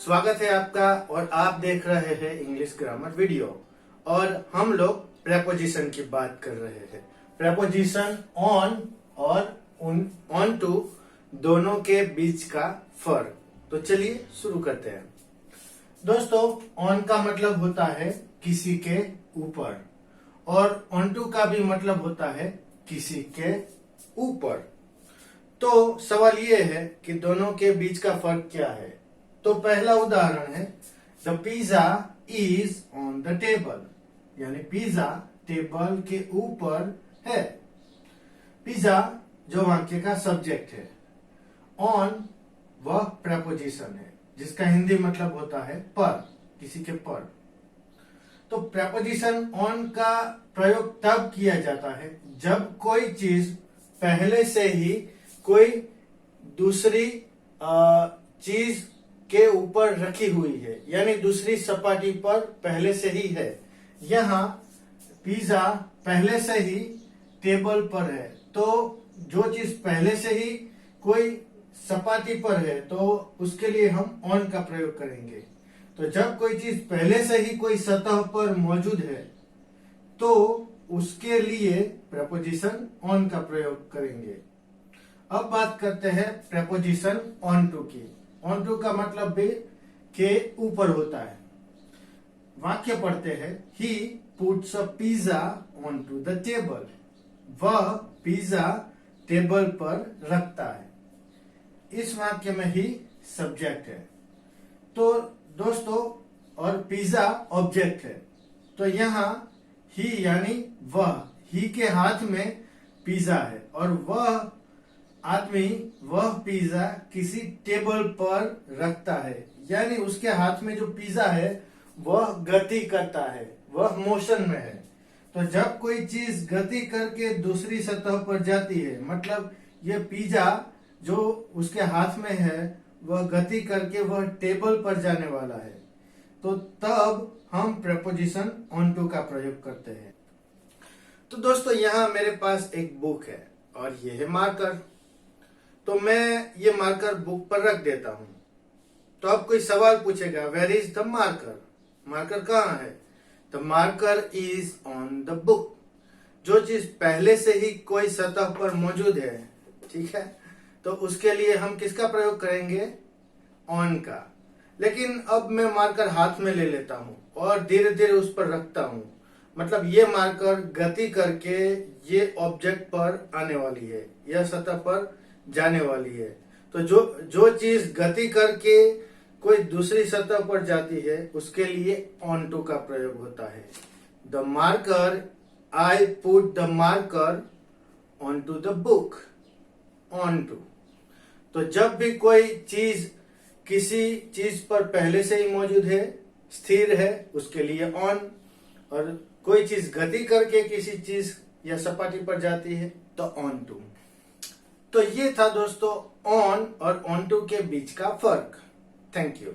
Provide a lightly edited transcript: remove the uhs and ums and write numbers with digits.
स्वागत है आपका और आप देख रहे हैं इंग्लिश ग्रामर वीडियो। और हम लोग प्रेपोजिशन की बात कर रहे हैं। प्रेपोजिशन ऑन और ऑन टू दोनों के बीच का फर्क। तो चलिए शुरू करते हैं। दोस्तों, ऑन का मतलब होता है किसी के ऊपर और ऑन टू का भी मतलब होता है किसी के ऊपर। तो सवाल ये है कि दोनों के बीच का फर्क क्या है। तो पहला उदाहरण है the pizza is on the table, यानी पिज्जा टेबल के ऊपर है। पिज्जा जो वाक्य का सब्जेक्ट है, ऑन वह प्रेपोजिशन है जिसका हिंदी मतलब होता है पर, किसी के पर। तो प्रेपोजिशन ऑन का प्रयोग तब किया जाता है जब कोई चीज पहले से ही कोई दूसरी चीज के ऊपर रखी हुई है, यानी दूसरी सपाटी पर पहले से ही है। यहाँ पिज्जा पहले से ही टेबल पर है, तो जो चीज पहले से ही कोई सपाटी पर है तो उसके लिए हम ऑन का प्रयोग करेंगे। तो जब कोई चीज पहले से ही कोई सतह पर मौजूद है तो उसके लिए प्रेपोजिशन ऑन का प्रयोग करेंगे। अब बात करते हैं प्रेपोजिशन ऑन टू की। ऑन टू का मतलब भी के ऊपर होता है। वाक्य पढ़ते हैं he puts a pizza onto the table. वह पिज्जा टेबल पर रखता है। इस वाक्य में ही सब्जेक्ट है। तो दोस्तों, और पिज्जा ऑब्जेक्ट है। तो यहाँ ही यानी वह, ही के हाथ में पिज्जा है और वह आदमी वह पिज्जा किसी टेबल पर रखता है, यानी उसके हाथ में जो पिज्जा है वह गति करता है, वह मोशन में है। तो जब कोई चीज गति करके दूसरी सतह पर जाती है, मतलब ये पिज्जा जो उसके हाथ में है वह गति करके वह टेबल पर जाने वाला है, तो तब हम प्रेपोजिशन ऑन टू का प्रयोग करते हैं। तो दोस्तों, यहाँ मेरे पास एक बुक है और ये है मार्कर। तो मैं ये मार्कर बुक पर रख देता हूं। तो अब कोई सवाल पूछेगा, where is the marker? Marker कहाँ है? The marker is on the book. जो चीज पहले से ही कोई सतह पर मौजूद है, ठीक है, तो उसके लिए हम किसका प्रयोग करेंगे? ऑन का। लेकिन अब मैं मार्कर हाथ में ले लेता हूं और धीरे धीरे उस पर रखता हूं, मतलब ये मार्कर गति करके ये ऑब्जेक्ट पर आने वाली है, यह सतह पर जाने वाली है। तो जो चीज गति करके कोई दूसरी सतह पर जाती है उसके लिए ऑन टू का प्रयोग होता है। The marker, I put the marker onto the book, onto. तो जब भी कोई चीज किसी चीज पर पहले से ही मौजूद है, स्थिर है, उसके लिए ऑन। और कोई चीज गति करके किसी चीज या सपाटी पर जाती है तो ऑन टू। तो ये था दोस्तों ऑन और ऑन टू के बीच का फर्क। Thank you.